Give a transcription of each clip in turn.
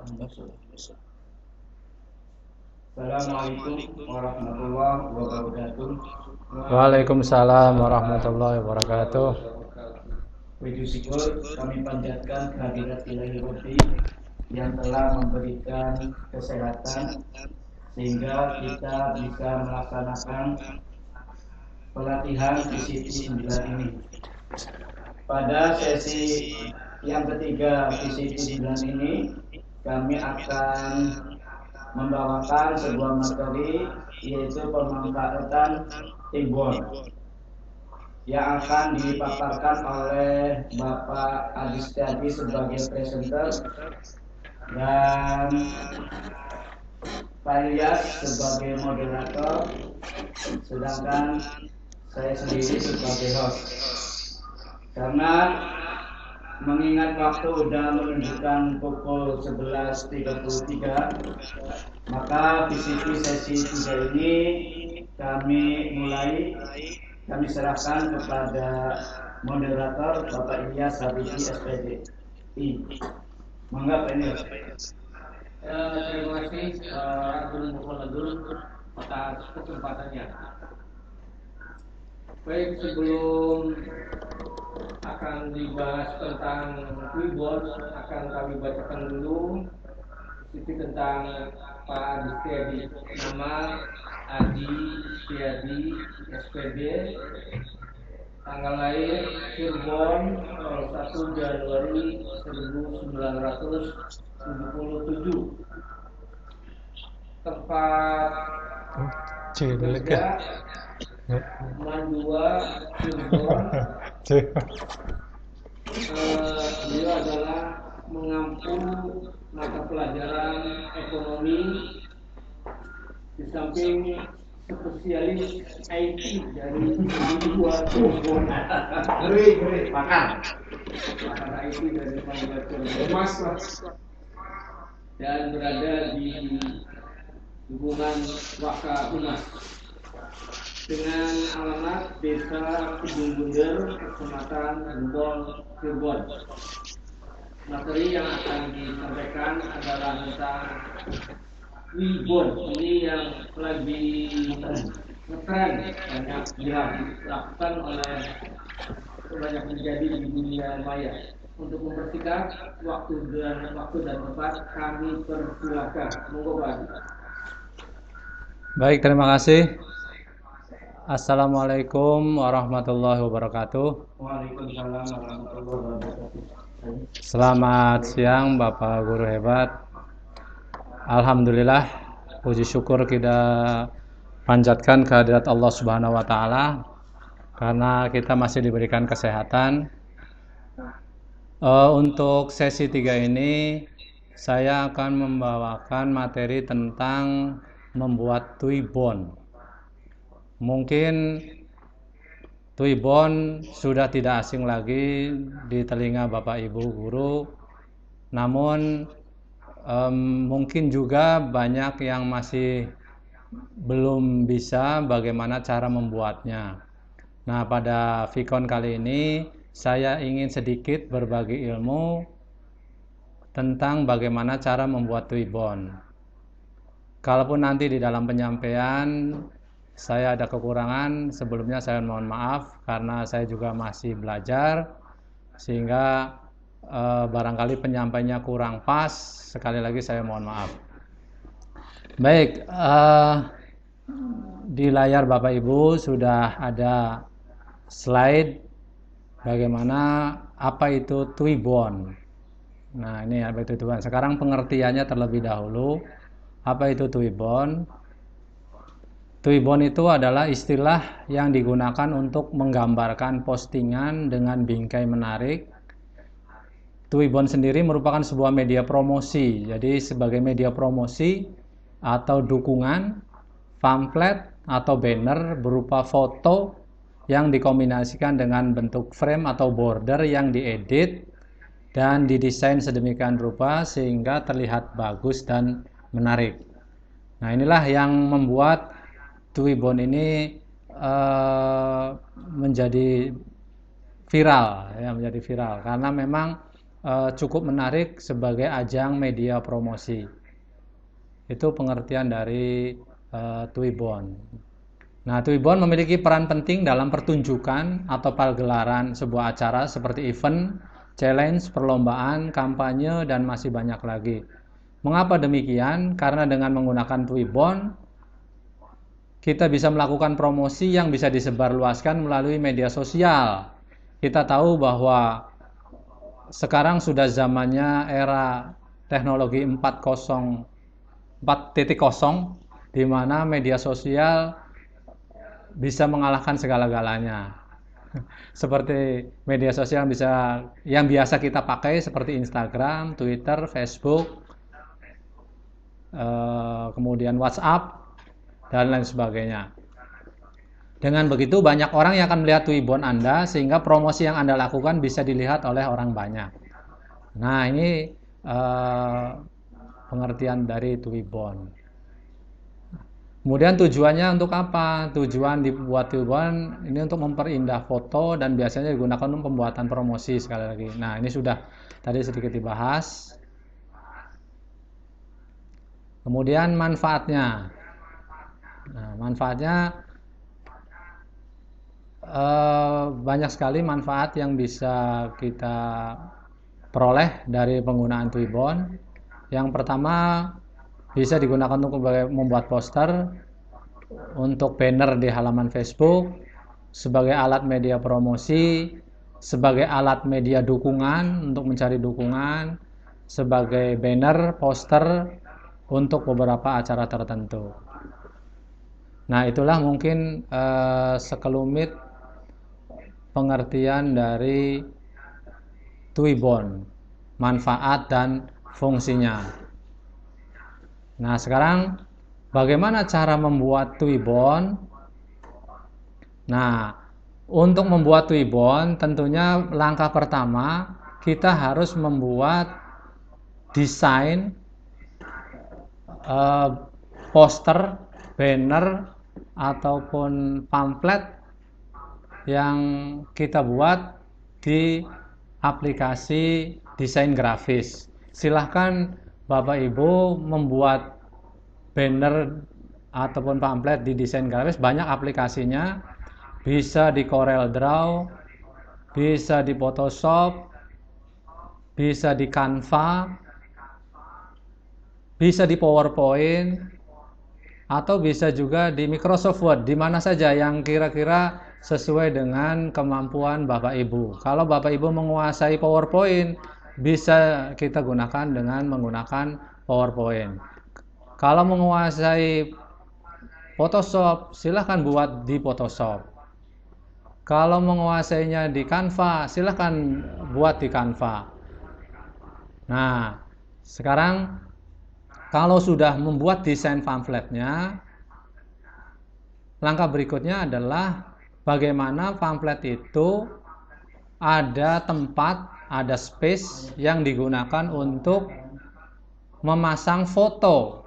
Assalamualaikum warahmatullahi wabarakatuh. Waalaikumsalam warahmatullahi wabarakatuh. Puji syukur kami panjatkan kehadirat Ilahi Rabbi yang telah memberikan kesehatan sehingga kita bisa melaksanakan pelatihan PCT 9 ini. Pada sesi yang ketiga PCT 9 ini kami akan membawakan sebuah materi yaitu pemanfaatan timbon yang akan dipaparkan oleh Bapak Adi Setiadi sebagai presenter dan Pak Ilyas sebagai moderator, sedangkan saya sendiri sebagai host. Karena mengingat waktu sudah menunjukkan pukul 11.33, maka PCT sesi 3 ini kami serahkan kepada moderator Bapak Ilyas Habibi SPD. Mangga Pak Ilyas. Terima kasih Abdul Muhammad atas kesempatannya. Baik, sebelum akan dibahas tentang Twibbon, akan kami bacakan dulu sedikit tentang Pak Adi Setiadi. Nama Adi Setiadi SPD, tanggal lahir Cirebon 1 Januari 1977, tempat kerja Mandua Cirebon. Beliau adalah mengampu mata pelajaran ekonomi di samping spesialis IT dari Mandua Cirebon. Makan IT dari Mandua Cirebon dan berada di hubungan Waka Unas dengan alamat Desa Kedung Bunder, Kecamatan Gembol, Cirebon. Materi yang akan disampaikan adalah tentang Twibbon. Ini yang lagi ngetren, banyak dilakukan oleh banyak menjadi di dunia maya. Untuk mempersingkat waktu dan tempat, kami persilakan. Monggo Pak. Baik, terima kasih. Assalamualaikum warahmatullahi wabarakatuh. Waalaikumsalam warahmatullahi wabarakatuh. Selamat siang Bapak Guru hebat. Alhamdulillah, puji syukur kita panjatkan kehadirat Allah Subhanahu wa taala karena kita masih diberikan kesehatan. Untuk sesi 3 ini saya akan membawakan materi tentang membuat Twibbon. Mungkin Twibbon sudah tidak asing lagi di telinga Bapak Ibu guru, namun mungkin juga banyak yang masih belum bisa bagaimana cara membuatnya. Nah, pada Vicon kali ini saya ingin sedikit berbagi ilmu tentang bagaimana cara membuat Twibbon. Kalaupun nanti di dalam penyampaian saya ada kekurangan, sebelumnya saya mohon maaf karena saya juga masih belajar sehingga barangkali penyampaiannya kurang pas. Sekali lagi saya mohon maaf. Baik, di layar Bapak Ibu sudah ada slide bagaimana apa itu Twibbon. Nah, ini apa itu Twibbon. Sekarang pengertiannya terlebih dahulu. Apa itu Twibbon? Twibbon itu adalah istilah yang digunakan untuk menggambarkan postingan dengan bingkai menarik. Twibbon sendiri merupakan sebuah media promosi. Jadi sebagai media promosi atau dukungan, pamflet atau banner berupa foto yang dikombinasikan dengan bentuk frame atau border yang diedit dan didesain sedemikian rupa sehingga terlihat bagus dan menarik. Nah, inilah yang membuat Twibbon ini menjadi viral, ya, menjadi viral karena memang cukup menarik sebagai ajang media promosi. Itu pengertian dari Twibbon. Nah, Twibbon memiliki peran penting dalam pertunjukan atau pagelaran sebuah acara seperti event, challenge, perlombaan, kampanye, dan masih banyak lagi. Mengapa demikian? Karena dengan menggunakan Twibbon, kita bisa melakukan promosi yang bisa disebarluaskan melalui media sosial. Kita tahu bahwa sekarang sudah zamannya era teknologi 4.0, di mana media sosial bisa mengalahkan segala-galanya. Seperti media sosial yang biasa kita pakai seperti Instagram, Twitter, Facebook, kemudian WhatsApp, dan lain sebagainya. Dengan begitu banyak orang yang akan melihat Twibbon Anda, sehingga promosi yang Anda lakukan bisa dilihat oleh orang banyak. Nah, ini pengertian dari Twibbon. Kemudian tujuannya untuk apa? Tujuan dibuat Twibbon ini untuk memperindah foto dan biasanya digunakan untuk pembuatan promosi sekali lagi. Nah, ini sudah tadi sedikit dibahas. Kemudian manfaatnya. Nah, manfaatnya banyak sekali manfaat yang bisa kita peroleh dari penggunaan Twibbon. Yang pertama, bisa digunakan untuk membuat poster, untuk banner di halaman Facebook, sebagai alat media promosi, sebagai alat media dukungan untuk mencari dukungan, sebagai banner, poster untuk beberapa acara tertentu. Nah, itulah mungkin sekelumit pengertian dari Twibbon, manfaat dan fungsinya. Nah, sekarang bagaimana cara membuat Twibbon? Nah, untuk membuat Twibbon tentunya langkah pertama kita harus membuat desain poster, banner, ataupun pamflet yang kita buat di aplikasi desain grafis. Silahkan Bapak Ibu membuat banner ataupun pamflet di desain grafis, banyak aplikasinya. Bisa di CorelDRAW, bisa di Photoshop, bisa di Canva, bisa di PowerPoint, atau bisa juga di Microsoft Word, di mana saja yang kira-kira sesuai dengan kemampuan Bapak Ibu. Kalau Bapak Ibu menguasai PowerPoint, bisa kita gunakan dengan menggunakan PowerPoint. Kalau menguasai Photoshop, silahkan buat di Photoshop. Kalau menguasainya di Canva, silahkan buat di Canva. Nah, sekarang kalau sudah membuat desain pamfletnya, langkah berikutnya adalah bagaimana pamflet itu ada tempat, ada space yang digunakan untuk memasang foto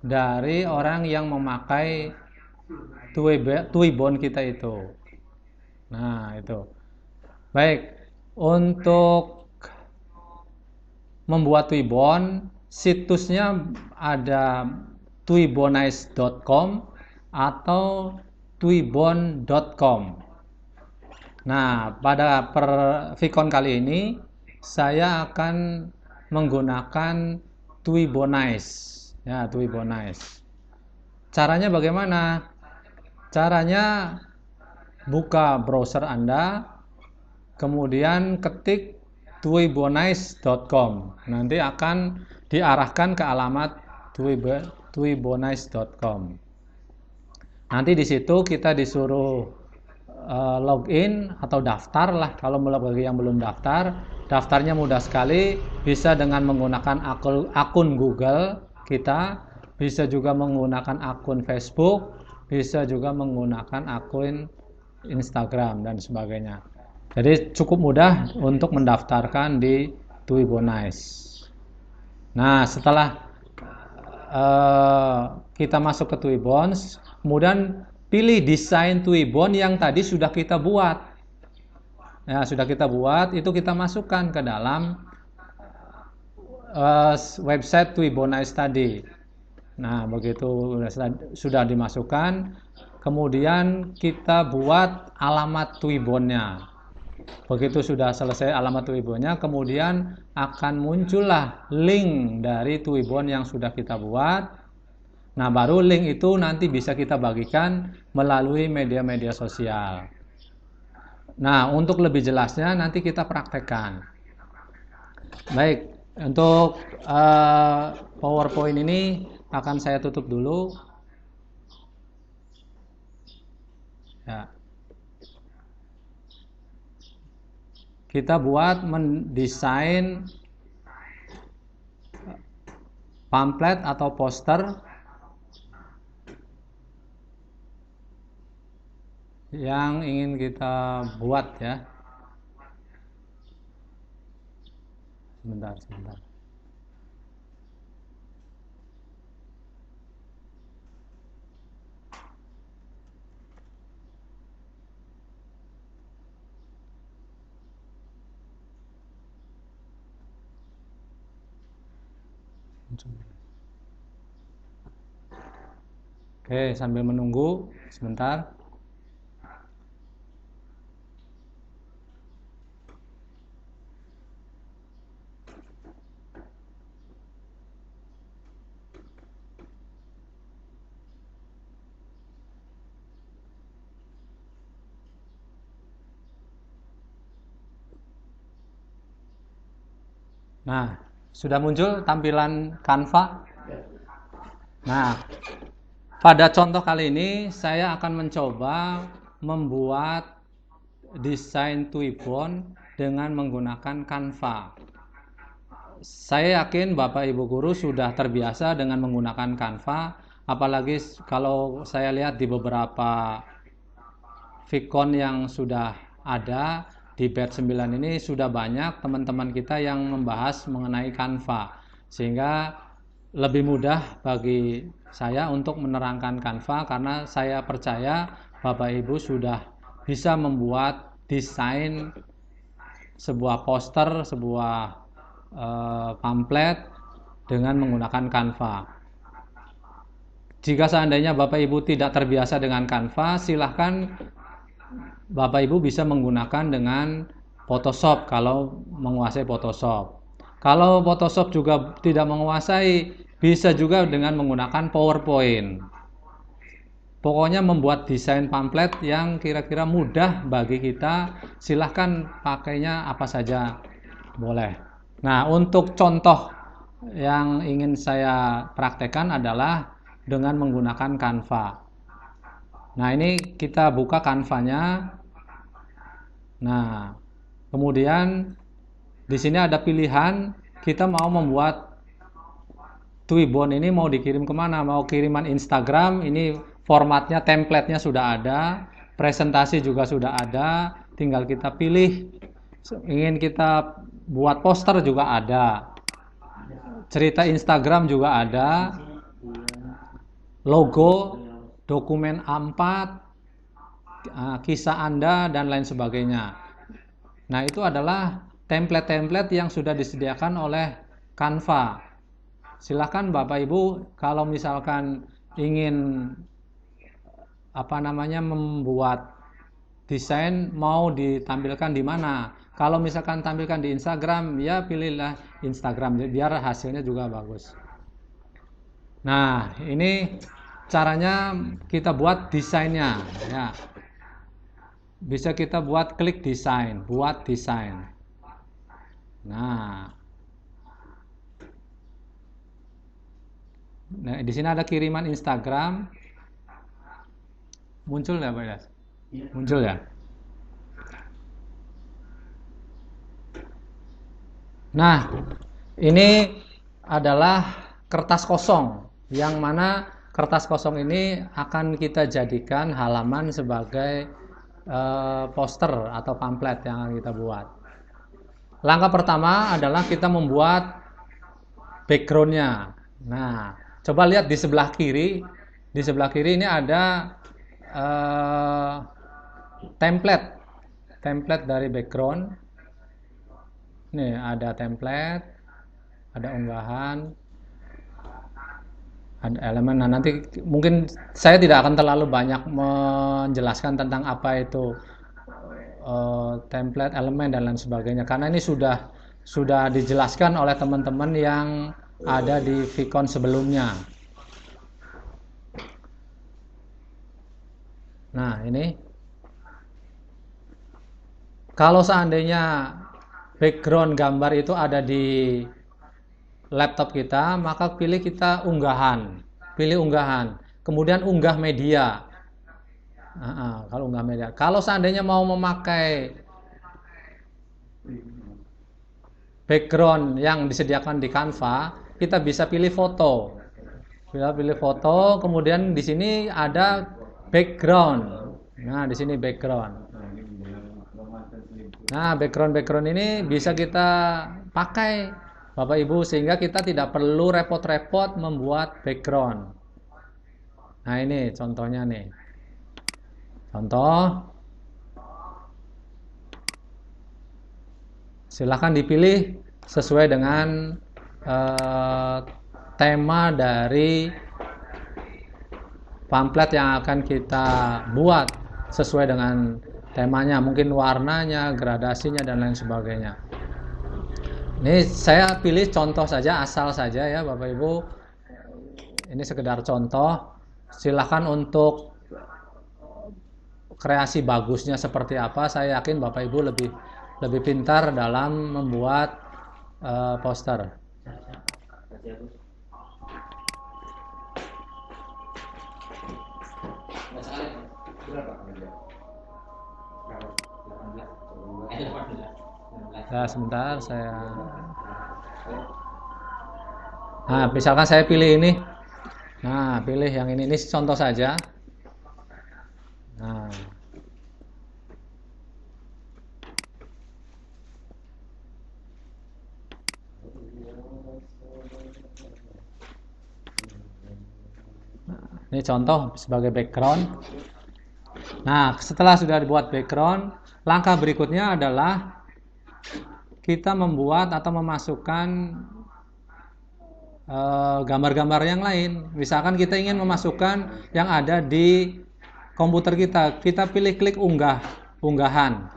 dari orang yang memakai Twibbon kita itu. Nah, itu. Baik, untuk membuat Twibbon, situsnya ada twibbonize.com atau twibbon.com. Nah, pada Vicon kali ini saya akan menggunakan Twibbonize. Ya, Twibbonize. Caranya bagaimana? Caranya buka browser Anda, kemudian ketik twibbonize.com. Nanti akan diarahkan ke alamat twibbonize.com. Nanti di situ kita disuruh login atau daftar lah. Kalau bagi yang belum daftar, daftarnya mudah sekali, bisa dengan menggunakan akun Google kita, bisa juga menggunakan akun Facebook, bisa juga menggunakan akun Instagram dan sebagainya. Jadi cukup mudah untuk mendaftarkan di Twibbonize. Nah, setelah kita masuk ke Twibbon, kemudian pilih desain Twibbon yang tadi sudah kita buat. ya sudah kita buat, itu kita masukkan ke dalam website Twibbon Study. Nah, begitu sudah dimasukkan, kemudian kita buat alamat Twibbonnya. Begitu sudah selesai alamat Twibbonnya, kemudian akan muncullah link dari Twibbon yang sudah kita buat. Nah, baru link itu nanti bisa kita bagikan melalui media-media sosial. Nah, untuk lebih jelasnya nanti kita praktekkan. Baik, untuk PowerPoint ini akan saya tutup dulu. Ya. Kita buat mendesain pamflet atau poster yang ingin kita buat ya. Sebentar. Oke, sambil menunggu sebentar. Nah, sudah muncul tampilan Canva. Nah, pada contoh kali ini saya akan mencoba membuat desain Twibbon dengan menggunakan Canva. Saya yakin Bapak Ibu guru sudah terbiasa dengan menggunakan Canva, apalagi kalau saya lihat di beberapa Vicon yang sudah ada di batch 9 ini sudah banyak teman-teman kita yang membahas mengenai Canva, sehingga lebih mudah bagi saya untuk menerangkan Canva karena saya percaya Bapak Ibu sudah bisa membuat desain sebuah poster, sebuah pamflet dengan menggunakan Canva. Jika seandainya Bapak Ibu tidak terbiasa dengan Canva, silahkan Bapak Ibu bisa menggunakan dengan Photoshop kalau menguasai Photoshop. Kalau Photoshop juga tidak menguasai, bisa juga dengan menggunakan PowerPoint. Pokoknya membuat desain pamflet yang kira-kira mudah bagi kita, silahkan pakainya apa saja boleh. Nah, untuk contoh yang ingin saya praktekkan adalah dengan menggunakan Canva. Nah, ini kita buka Canva-nya. Nah, kemudian di sini ada pilihan kita mau membuat Twibbon ini mau dikirim kemana, mau kiriman Instagram, ini formatnya, template-nya sudah ada, presentasi juga sudah ada, tinggal kita pilih. Ingin kita buat poster juga ada, cerita Instagram juga ada, logo, dokumen A4, kisah Anda, dan lain sebagainya. Nah, itu adalah template-template yang sudah disediakan oleh Canva. Silakan Bapak Ibu kalau misalkan ingin membuat desain mau ditampilkan di mana. Kalau misalkan tampilkan di Instagram, ya pilihlah Instagram biar hasilnya juga bagus. Nah, ini caranya kita buat desainnya ya. Bisa kita buat klik desain, buat desain. Nah, di sini ada kiriman Instagram. Muncul ya, Pak Ilyas? Muncul ya. Nah, ini adalah kertas kosong, yang mana kertas kosong ini akan kita jadikan halaman sebagai poster atau pamflet yang akan kita buat. Langkah pertama adalah kita membuat backgroundnya. Nah, coba lihat di sebelah kiri. Di sebelah kiri ini ada template template dari background. Nih ada template, ada unggahan, ada elemen. Nah, nanti mungkin saya tidak akan terlalu banyak menjelaskan tentang apa itu template, elemen dan lain sebagainya, karena ini sudah dijelaskan oleh teman-teman yang ada di Vicon sebelumnya. Nah, ini kalau seandainya background gambar itu ada di laptop kita, maka pilih kita unggahan, kemudian unggah media. Kalau unggah media, kalau seandainya mau memakai background yang disediakan di Canva, kita bisa pilih foto. Kemudian di sini ada background. Nah, di sini background. Nah, background ini bisa kita pakai Bapak Ibu, sehingga kita tidak perlu repot-repot membuat background. Nah, ini contohnya nih. Contoh. Silahkan dipilih sesuai dengan tema dari pamflet yang akan kita buat, sesuai dengan temanya, mungkin warnanya, gradasinya dan lain sebagainya. Ini saya pilih contoh saja, asal saja ya Bapak Ibu. Ini sekedar contoh. Silahkan untuk kreasi bagusnya seperti apa, saya yakin Bapak Ibu lebih pintar dalam membuat poster. Ya, sebentar saya. Nah, misalkan saya pilih ini. Nah, pilih yang ini contoh saja. Nah. Ini contoh sebagai background. Nah, setelah sudah dibuat background, langkah berikutnya adalah kita membuat atau memasukkan gambar-gambar yang lain. Misalkan kita ingin memasukkan yang ada di komputer kita pilih klik unggahan.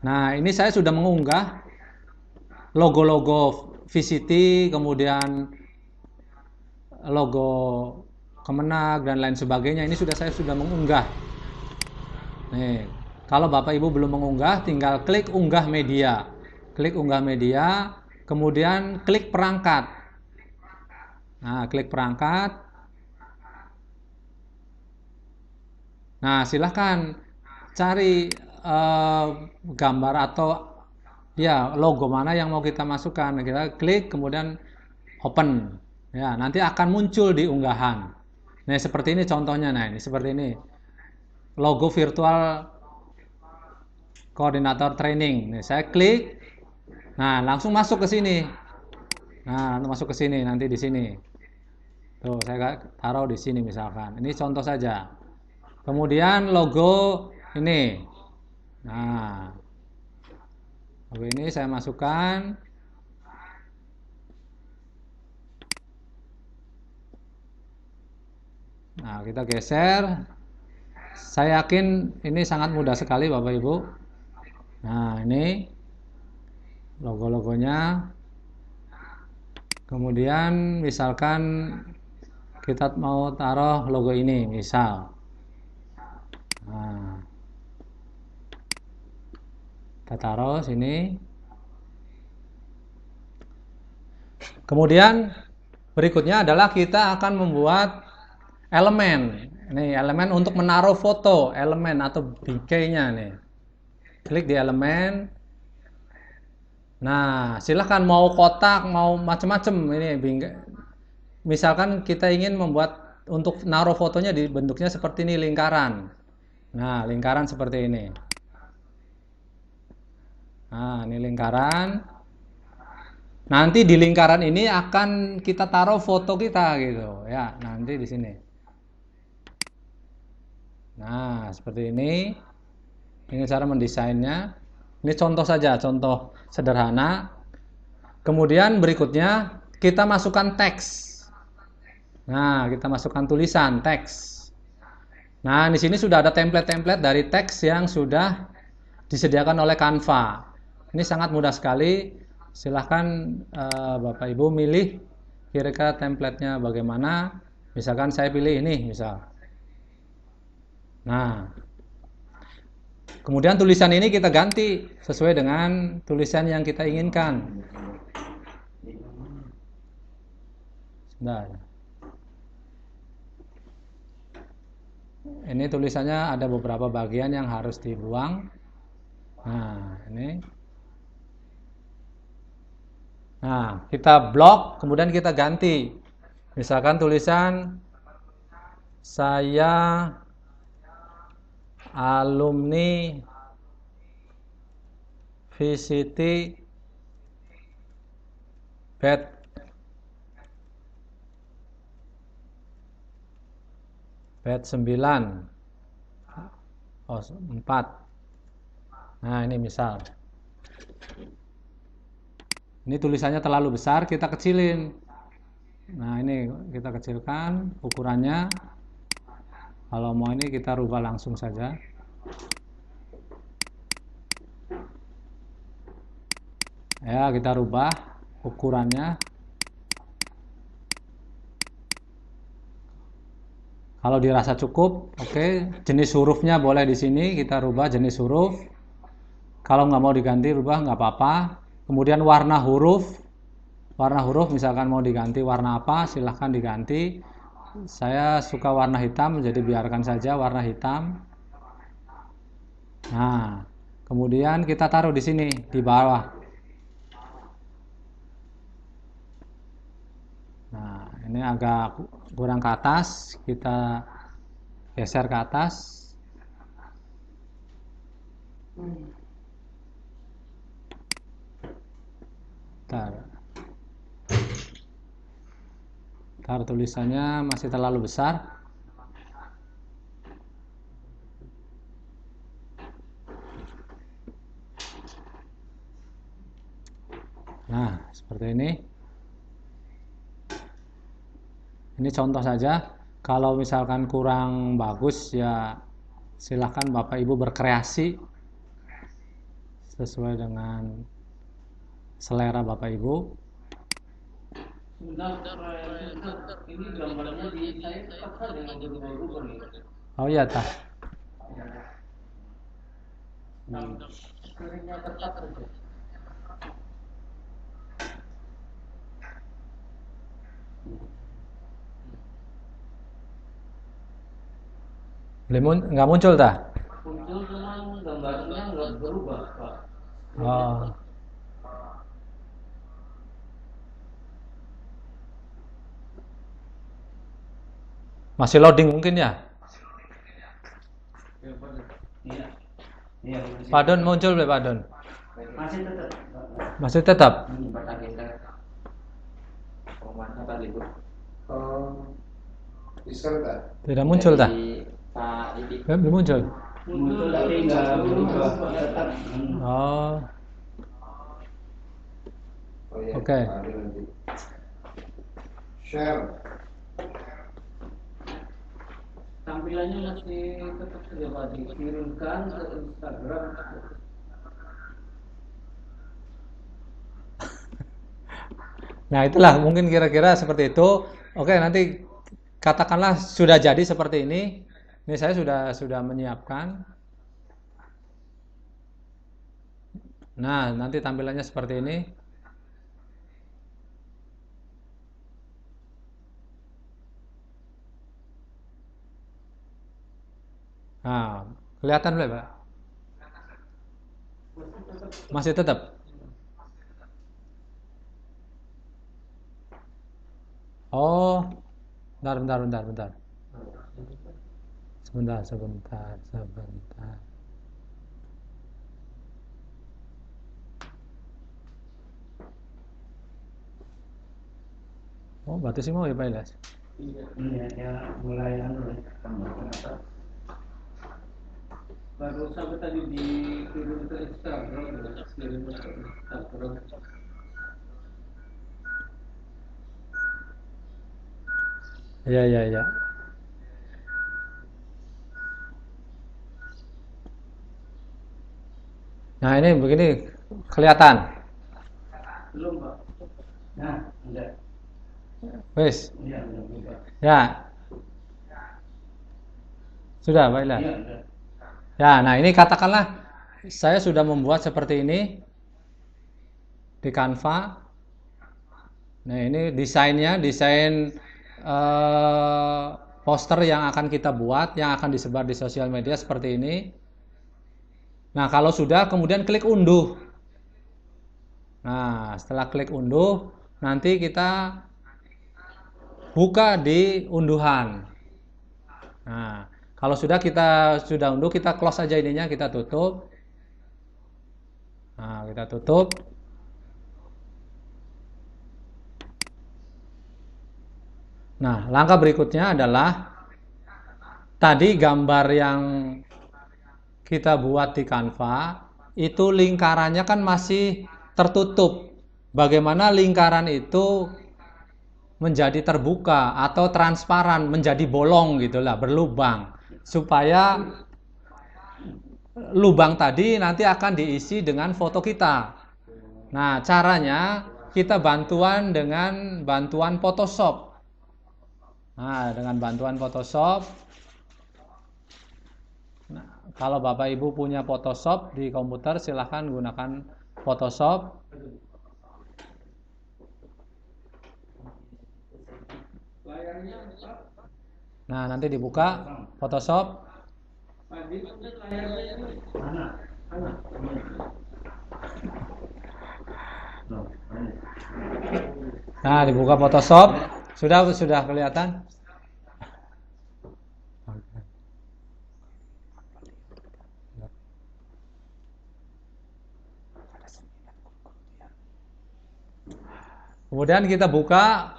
Nah, ini saya sudah mengunggah logo-logo VCT, kemudian logo Kemenag dan lain sebagainya. Ini saya sudah mengunggah. Nih, kalau Bapak Ibu belum mengunggah, tinggal klik unggah media. Klik unggah media, kemudian klik perangkat. Nah, klik perangkat. Nah, silahkan cari gambar atau ya logo mana yang mau kita masukkan. Kita klik, kemudian open. Ya, nanti akan muncul di unggahan. Nah, seperti ini contohnya. Nah, ini seperti ini. Logo virtual koordinator training. Nih, saya klik. Nah, langsung masuk ke sini. Nah, masuk ke sini, nanti di sini. Tuh, saya taruh di sini misalkan. Ini contoh saja. Kemudian logo ini. Nah, logo ini saya masukkan. Nah, kita geser. Saya yakin ini sangat mudah sekali Bapak Ibu. Nah, ini logo-logonya. Kemudian misalkan kita mau taruh logo ini, misal. Nah, kita taruh sini. Kemudian berikutnya adalah kita akan membuat elemen. Ini elemen untuk menaruh foto, elemen atau bingkainya nih. Klik di elemen. Nah, silahkan mau kotak, mau macam-macam ini bingkai. Misalkan kita ingin membuat untuk naruh fotonya di bentuknya seperti ini, lingkaran. Nah, lingkaran seperti ini. Nah, ini lingkaran. Nanti di lingkaran ini akan kita taruh foto kita gitu, ya. Nanti di sini. Nah, seperti ini. Ini cara mendesainnya. Ini contoh saja, contoh sederhana. Kemudian berikutnya kita masukkan teks. Nah, kita masukkan tulisan teks. Nah, di sini sudah ada template-template dari teks yang sudah disediakan oleh Canva. Ini sangat mudah sekali. Silahkan Bapak Ibu milih kira-kira template-nya bagaimana. Misalkan saya pilih ini, misal. Nah, kemudian tulisan ini kita ganti sesuai dengan tulisan yang kita inginkan. Nah, ini tulisannya ada beberapa bagian yang harus dibuang. Nah, ini. Nah, kita blok, kemudian kita ganti. Misalkan tulisan saya alumni VCT batch 9. Oh, 4. Nah, ini misal. Ini tulisannya terlalu besar, kita kecilin. Nah, ini kita kecilkan ukurannya. Kalau mau ini kita rubah langsung saja. Ya, kita rubah ukurannya. Kalau dirasa cukup, oke. Jenis hurufnya boleh di sini kita rubah jenis huruf. Kalau nggak mau diganti, rubah nggak apa-apa. Kemudian warna huruf misalkan mau diganti warna apa, silahkan diganti. Saya suka warna hitam, jadi biarkan saja warna hitam. Nah, kemudian kita taruh di sini di bawah. Nah, ini agak kurang ke atas, kita geser ke atas. Taruh tulisannya masih terlalu besar. Nah, seperti ini. Ini contoh saja. Kalau misalkan kurang bagus, ya silahkan Bapak Ibu berkreasi sesuai dengan selera Bapak Ibu. Ini gambarnya di saya tepat dengan berubah-ubah nih. Oh iya, tah. Screen-nya tetap saja. Nggak muncul tah? Muncul cuman gambarnya nggak berubah, Pak. Oh. Masih loading mungkin ya? Iya. Iya. Pak Don muncul belum Pak Don? Masih tetap. Masih tetap? Tidak muncul tah? Belum muncul. Muncul tapi nggak berubah, tetap. Oh. Oke. Share. Tampilannya masih tetap saja Pak, dikirimkan ke Instagram. Nah, itulah mungkin kira-kira seperti itu. Oke, nanti katakanlah sudah jadi seperti ini. Ini saya sudah menyiapkan. Nah, nanti tampilannya seperti ini. Nah, kelihatan belum, Pak? Masih tetap. Oh, bentar. Sebentar. Oh, berarti sih mau ya Pak Ilyas? Iya, ya mulai tambah. Baru sampai tadi dikirim ke Instagram, kirim ke Instagram. Ya, ya, ya. Nah, ini begini kelihatan. Belum Pak. Nah, enggak. Wes. Iya, enggak. Ya. Sudah, baiklah. Iya, enggak. Ya, nah ini katakanlah saya sudah membuat seperti ini di Canva. Nah, ini desainnya, desain poster yang akan kita buat, yang akan disebar di sosial media seperti ini. Nah, kalau sudah, kemudian klik unduh. Nah, setelah klik unduh, nanti kita buka di unduhan. Nah, kalau sudah unduh, kita close aja ininya, kita tutup. Nah, kita tutup. Nah, langkah berikutnya adalah tadi gambar yang kita buat di Canva, itu lingkarannya kan masih tertutup. Bagaimana lingkaran itu menjadi terbuka atau transparan, menjadi bolong gitulah, berlubang. Supaya lubang tadi nanti akan diisi dengan foto kita. Nah, caranya kita dengan bantuan Photoshop. Nah, dengan bantuan Photoshop. Nah, kalau Bapak Ibu punya Photoshop di komputer, silahkan gunakan Photoshop. Layarnya Pak. Nah, nanti dibuka Photoshop. Padi layarnya ini. Mana? Mana? No, mana? Nah, dibuka Photoshop. Sudah kelihatan? Kemudian kita buka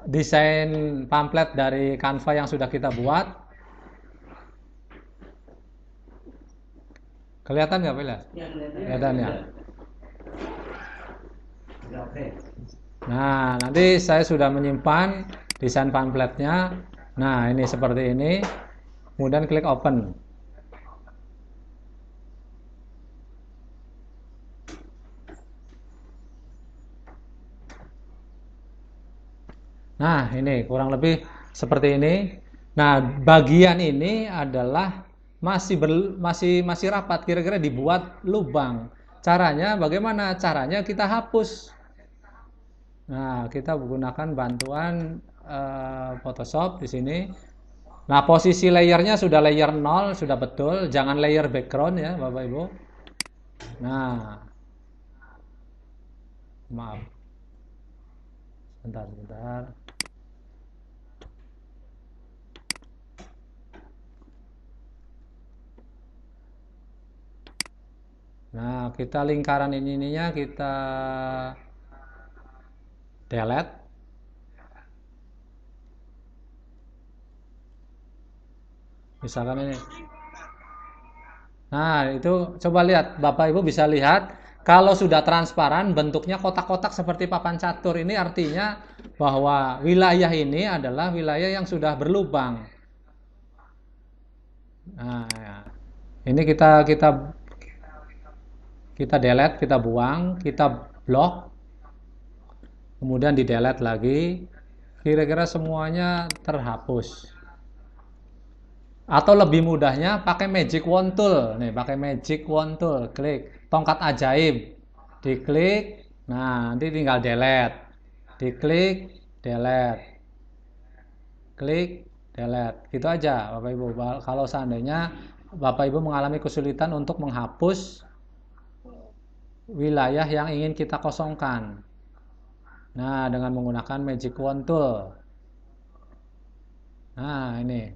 desain pamflet dari Canva yang sudah kita buat. Kelihatan nggak, Pak? Ya, Kelihatan ya. Udah oke. Nah, nanti saya sudah menyimpan desain pamfletnya. Nah, ini seperti ini. Kemudian klik open. Nah, ini kurang lebih seperti ini. Nah, bagian ini adalah masih rapat, kira-kira dibuat lubang. Caranya bagaimana? Caranya kita hapus. Nah, kita menggunakan bantuan Photoshop di sini. Nah, posisi layernya sudah layer 0, sudah betul. Jangan layer background ya, Bapak Ibu. Nah, maaf. Sebentar. Nah, kita lingkaran ininya kita delete. Misalkan ini. Nah, itu coba lihat, Bapak Ibu bisa lihat kalau sudah transparan bentuknya kotak-kotak seperti papan catur, ini artinya bahwa wilayah ini adalah wilayah yang sudah berlubang. Nah, ya. Ini kita delete, kita buang, kita blok, kemudian di delete lagi, kira-kira semuanya terhapus. Atau lebih mudahnya pakai magic wand tool. Nih, pakai magic wand tool, klik tongkat ajaib, diklik, nah nanti tinggal delete, diklik, delete, klik, delete, gitu aja Bapak Ibu. Kalau seandainya Bapak Ibu mengalami kesulitan untuk menghapus wilayah yang ingin kita kosongkan, nah dengan menggunakan magic wand tool. Nah, ini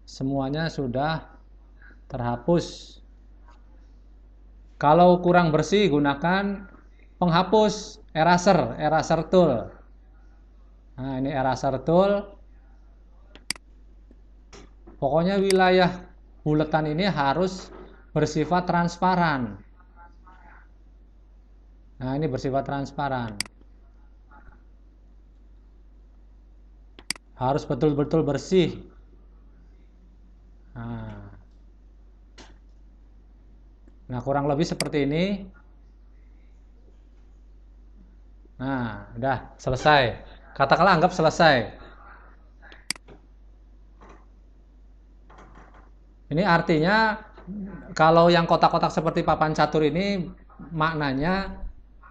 semuanya sudah terhapus. Kalau kurang bersih, gunakan penghapus, eraser tool. Nah, ini eraser tool. Pokoknya wilayah buletan ini harus bersifat transparan. Nah, ini bersifat transparan. Harus betul-betul bersih. Nah, kurang lebih seperti ini. Nah, udah selesai. Katakanlah anggap selesai. Ini artinya kalau yang kotak-kotak seperti papan catur ini maknanya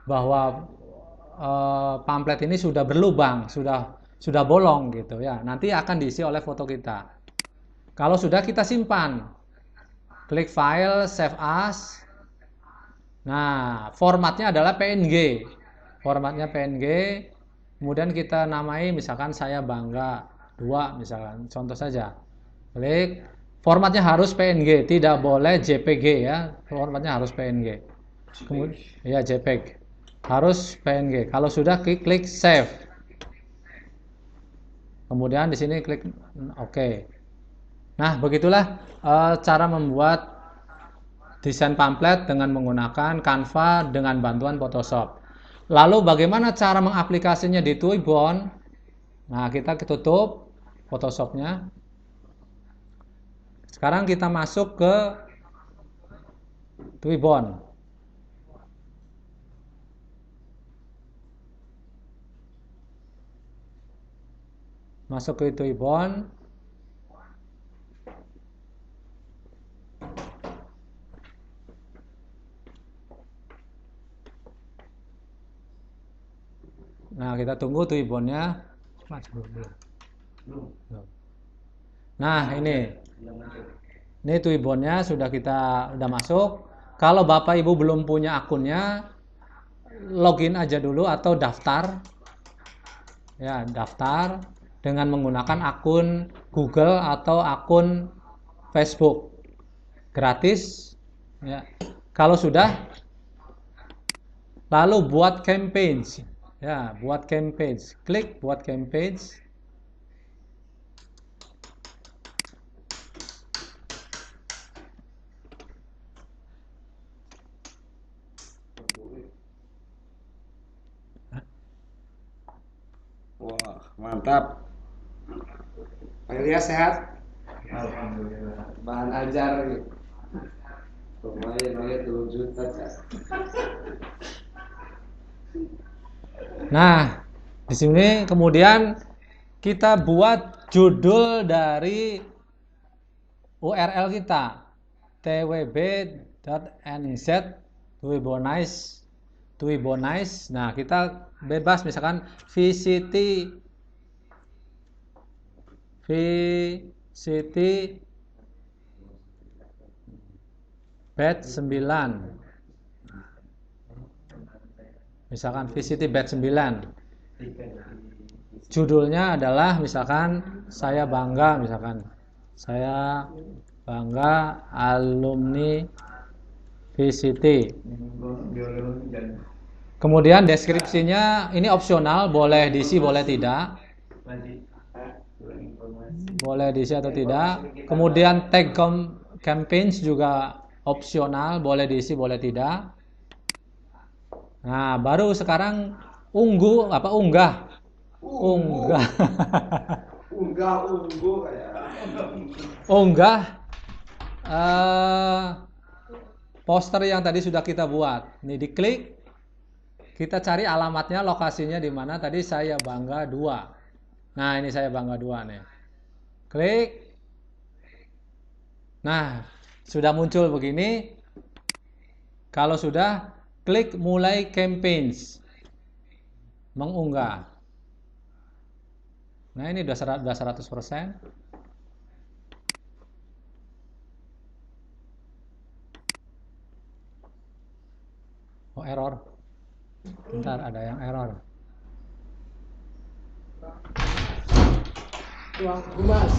bahwa pamflet ini sudah berlubang, sudah bolong gitu ya. Nanti akan diisi oleh foto kita. Kalau sudah, kita simpan. Klik file, save as. Nah, formatnya adalah PNG. Formatnya PNG. Kemudian kita namai misalkan saya bangga 2 misalkan. Contoh saja. Klik. Formatnya harus PNG, tidak boleh JPG ya. Formatnya harus PNG. Kemudian ya JPEG. Harus PNG. Kalau sudah klik save. Kemudian di sini klik OK. Nah, begitulah cara membuat desain pamflet dengan menggunakan Canva dengan bantuan Photoshop. Lalu bagaimana cara mengaplikasinya di Twibbon? Nah, kita tutup Photoshopnya. Sekarang kita masuk ke Twibbon. Masuk ke Twibbon. Nah, kita tunggu Twibbonnya. Nah, ini Twibbonnya sudah masuk. Kalau Bapak Ibu belum punya akunnya, login aja dulu atau daftar. Ya, daftar dengan menggunakan akun Google atau akun Facebook. Gratis. Ya. Kalau sudah, lalu buat campaign. Ya, buat campaign. Klik buat campaign. Wah, mantap. Pak Ilyas sehat? Alhamdulillah. Bahan ajar gitu. Lumayan 2 juta. Nah, di sini kemudian kita buat judul dari URL kita, twb.nz Twibbonize. Nah, kita bebas misalkan VCT batch 9. Misalkan VCT batch 9. Judulnya adalah misalkan saya bangga, misalkan saya bangga alumni VCT. Kemudian deskripsinya ini opsional, boleh diisi boleh tidak. Boleh diisi atau tidak. Kemudian tag campaigns juga opsional, boleh diisi boleh tidak. Nah, baru sekarang unggah. Unggah poster yang tadi sudah kita buat. Ini diklik. Kita cari alamatnya, lokasinya di mana. Tadi saya bangga 2. Nah, ini saya bangga 2 nih. Klik. Nah, sudah muncul begini. Kalau sudah, klik mulai campaigns. Mengunggah. Nah, ini udah 100%. Oh, error. Bentar, ada yang error. Ruang humas.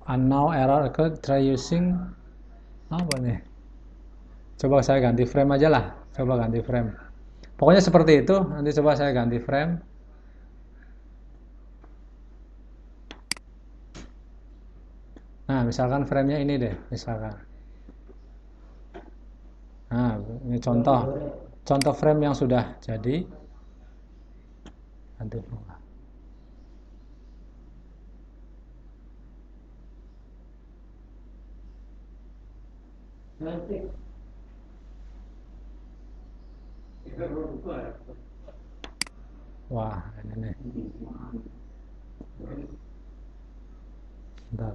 Unknown error occurred, try using apa nih? Coba saya ganti frame aja lah. Coba ganti frame. Pokoknya seperti itu. Nanti coba saya ganti frame. Nah, misalkan framenya ini deh, misalkan. Nah, ini contoh frame yang sudah jadi. Ganti frame. Nanti. Wah, ini nih. Bentar.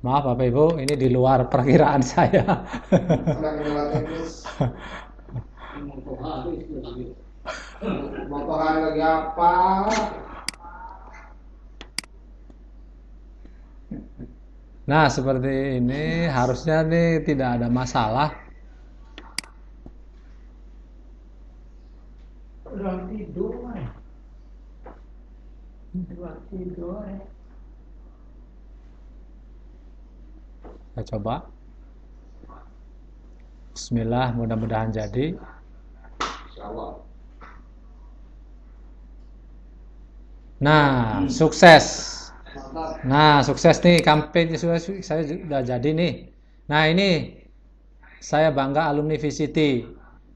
Maaf Bapak Ibu, ini di luar perkiraan saya. Sedang lewat teknis. Motoran lagi apa? Nah, seperti ini harusnya nih tidak ada masalah. Udah tidur, udah tidur. Kita coba. Bismillah, mudah-mudahan jadi. Insyaallah. Nah, sukses. Mantap. Nah, sukses nih kampanye saya sudah jadi nih. Nah, ini saya bangga alumni VCT.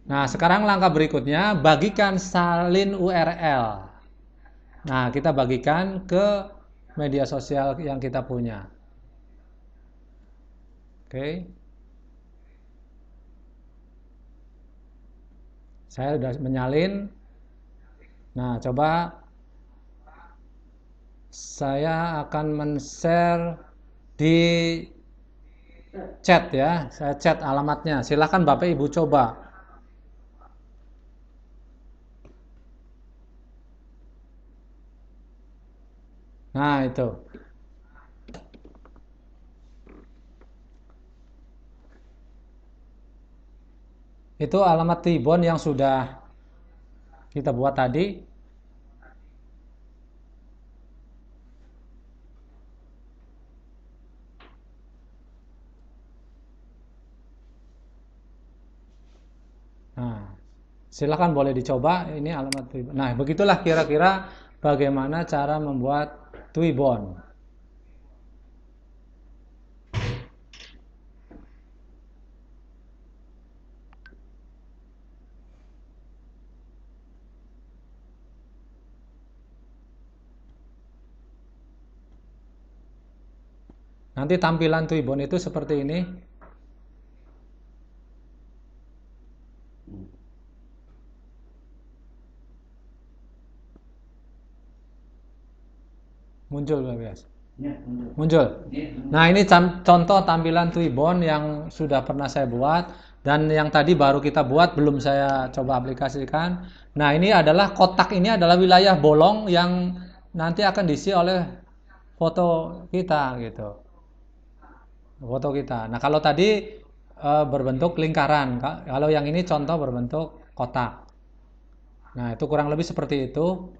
Nah, sekarang langkah berikutnya bagikan salin URL. Nah, kita bagikan ke media sosial yang kita punya. Oke. Saya sudah menyalin. Nah, coba saya akan men-share di chat ya. Saya chat alamatnya. Silakan Bapak Ibu coba. Nah, itu. Itu alamat Tribon yang sudah kita buat tadi. Nah, silakan boleh dicoba. Ini alamat Tribon. Nah, begitulah kira-kira bagaimana cara membuat Tribon. Nanti tampilan Tribon itu seperti ini. Muncul biasa. Ya, Muncul. Nah, ini contoh tampilan Tribon yang sudah pernah saya buat dan yang tadi baru kita buat, belum saya coba aplikasikan. Nah, ini adalah kotak, ini adalah wilayah bolong yang nanti akan diisi oleh foto kita gitu. Foto kita. Nah, kalau tadi berbentuk lingkaran, kalau yang ini contoh berbentuk kotak. Nah, itu kurang lebih seperti itu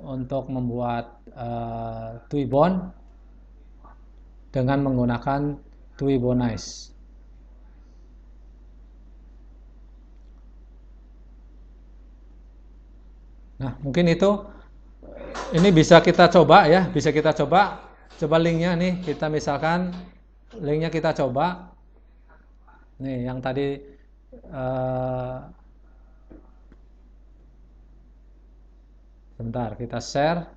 untuk membuat Tribon dengan menggunakan Tribonize. Nah, mungkin itu ini bisa kita coba ya, bisa kita coba. Coba linknya nih, kita misalkan linknya kita coba. Nih, yang tadi sebentar, kita share.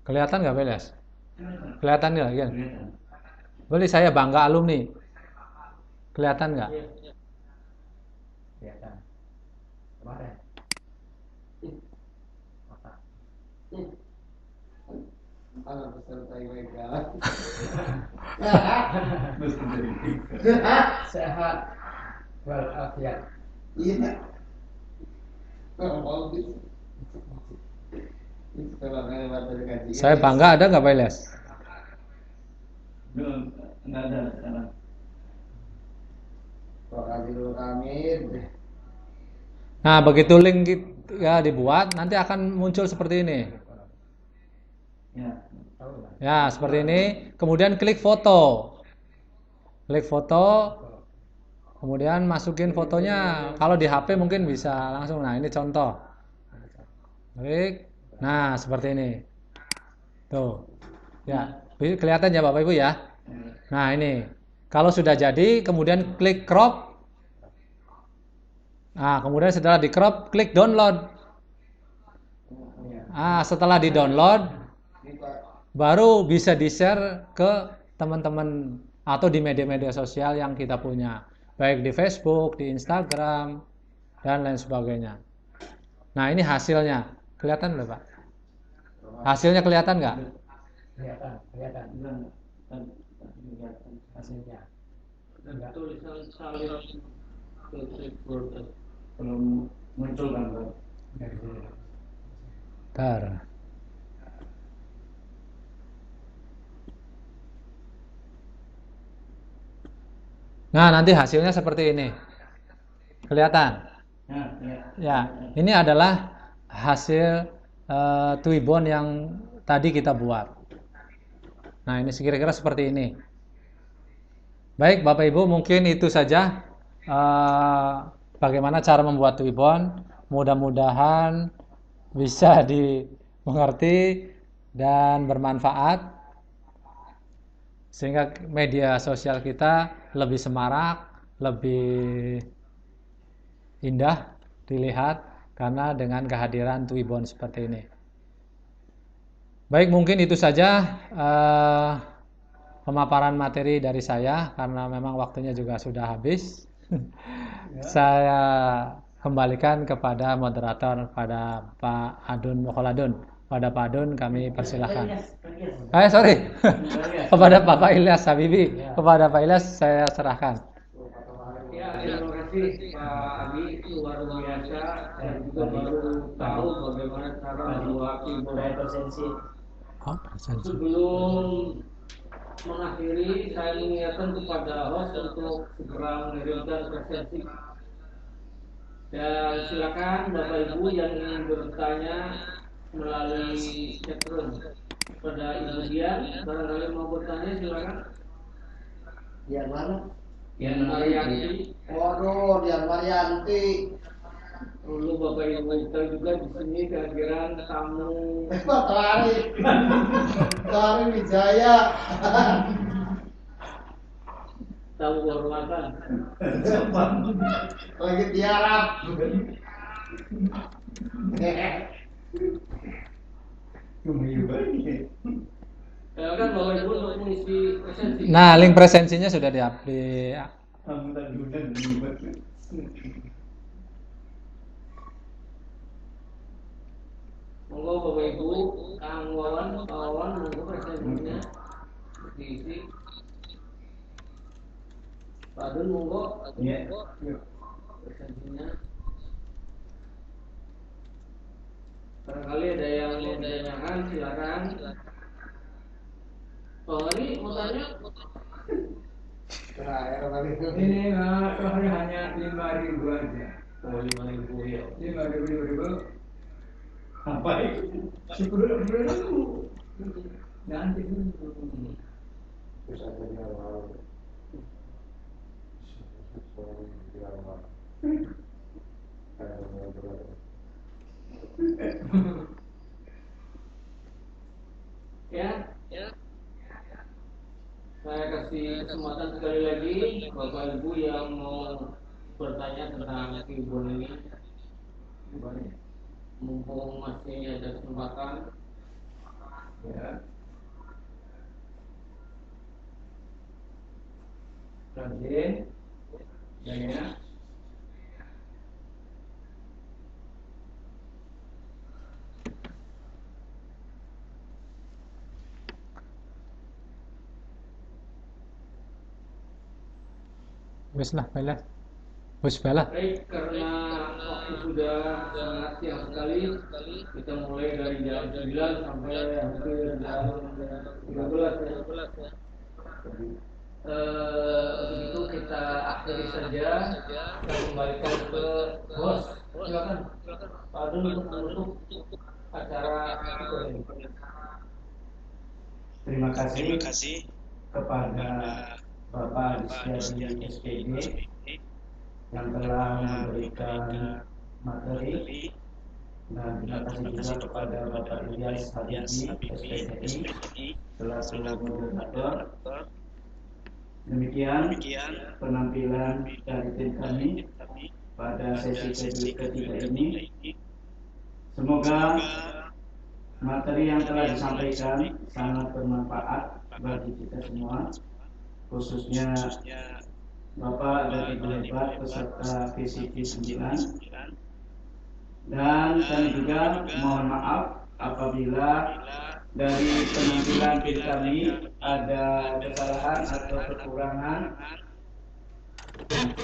Kelihatan nggak, Beles? Kelihatan nggak? Ya? Boleh, saya bangga alumni. Kelihatan nggak? kelihatan. Kemarin. Anak peserta IWK. Sehat walafiat. Iya. Bagus. Kalau nggak materi kajian. Saya bangga, ada nggak Pak Ilyas? Belum, nggak ada sekarang. Kalau kasih dulu kami. Nah, begitu link ya dibuat, nanti akan muncul seperti ini. Ya. Ya, seperti ini. Kemudian klik foto. Klik foto. Kemudian masukin fotonya. Kalau di HP mungkin bisa langsung. Nah, ini contoh. Klik. Nah, seperti ini. Tuh. Ya, kelihatan ya Bapak Ibu ya. Nah, ini. Kalau sudah jadi, kemudian klik crop. Nah, kemudian setelah di crop, klik download. Ah, setelah di download, baru bisa di-share ke teman-teman atau di media-media sosial yang kita punya, baik di Facebook, di Instagram, dan lain sebagainya. Nah, ini hasilnya. Kelihatan nggak Pak? Hasilnya kelihatan nggak? Kelihatan. Hasilnya. Dan tulisan salib ke keyboard belum muncul kan Pak? Bentar. Nah, nanti hasilnya seperti ini. Kelihatan? Ya, ya. Ya, ini adalah hasil Twibbon yang tadi kita buat. Nah, ini kira-kira seperti ini. Baik, Bapak Ibu, mungkin itu saja bagaimana cara membuat Twibbon. Mudah-mudahan bisa dimengerti dan bermanfaat, sehingga media sosial kita lebih semarak, lebih indah dilihat karena dengan kehadiran Twibbon seperti ini. Baik, mungkin itu saja pemaparan materi dari saya karena memang waktunya juga sudah habis. Saya kembalikan kepada moderator, pada Pak Adun Mukholadun. Pada Pak Adun kami persilahkan. Sorry. Kepada Bapak Ilyas Habibi. Kepada Pak Ilyas saya serahkan. Ya, terima kasih Pak Abi, luar biasa. Saya juga baru tahu bagaimana cara membuat keyboard. Sebelum mengakhiri, saya mengingatkan kepada host untuk segera mengirimkan presensi. Dan silakan Bapak Ibu yang ingin bertanya melalui chatroom. Pada Ibu Dian, barangkali mau bertanya silakan. Dian mana? Dian Marianti. Waduh, Dian Marianti. Dulu Bapak Ibu kita juga di sini kehadiran tamu. Tari Wijaya. Tamu kehormatan. Lagi tiarap. Silakan Bapak Ibu untuk mengisi presensi. Nah, link presensinya sudah di Monggo Bapak Ibu, Kang Wawan, Pak Wawan, monggo presensinya diisi. Pak Dun, monggo. Presensinya. Barangkali ada yang mau ditanyakan, silakan. Oh, ini mau tanya? Ini soalnya hanya 5.000 aja. Oh, 5.000 ya. 5.000. Apa itu? 10.000. Nanti Bisa jadi awal. Ya. Saya kasih kesempatan sekali lagi Bapak Ibu yang mau bertanya tentang keyboard ini. Mumpung masih ada kesempatan. ya. Rajin. Ya. Wis lah, Pak Ilyas. Wis balah. Baik, karena sudah sangat siang sekali. Kita mulai dari jam 9 sampai hampir jam 13 ya. Untuk itu kita akhiri saja. Kita kembalikan ke host. Silakan Pak Adun untuk menutup acara ini. Terima kasih kepada Bapak Adisti SPD yang telah memberikan materi, dan terima kasih juga kepada Bapak Ilyas Habibi SPDI selaku moderator. Demikian penampilan dari tim kami pada sesi ketiga ini. Semoga materi yang telah disampaikan sangat bermanfaat bagi kita semua, khususnya Bapak dan Ibu hebat peserta PCP 9. Dan kami juga mohon maaf apabila dari penampilan tim kami ada kesalahan atau kekurangan.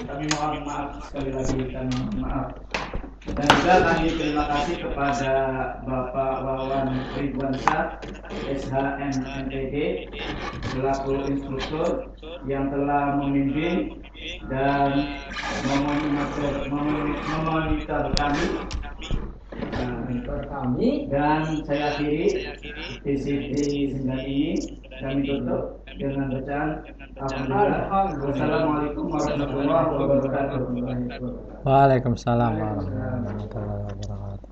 Kami mohon maaf sekali lagi, kami mohon maaf. Dan juga kami terima kasih kepada Bapak Wawan Ridwansyah SHMMPD selaku instruktur yang telah membimbing dan memonitor kami, dan saya akhiri PCP 9 ini. Kami tutup dengan bacaan Alhamdulillah. Wassalamualaikum warahmatullahi wabarakatuh. Waalaikumsalam warahmatullahi wabarakatuh.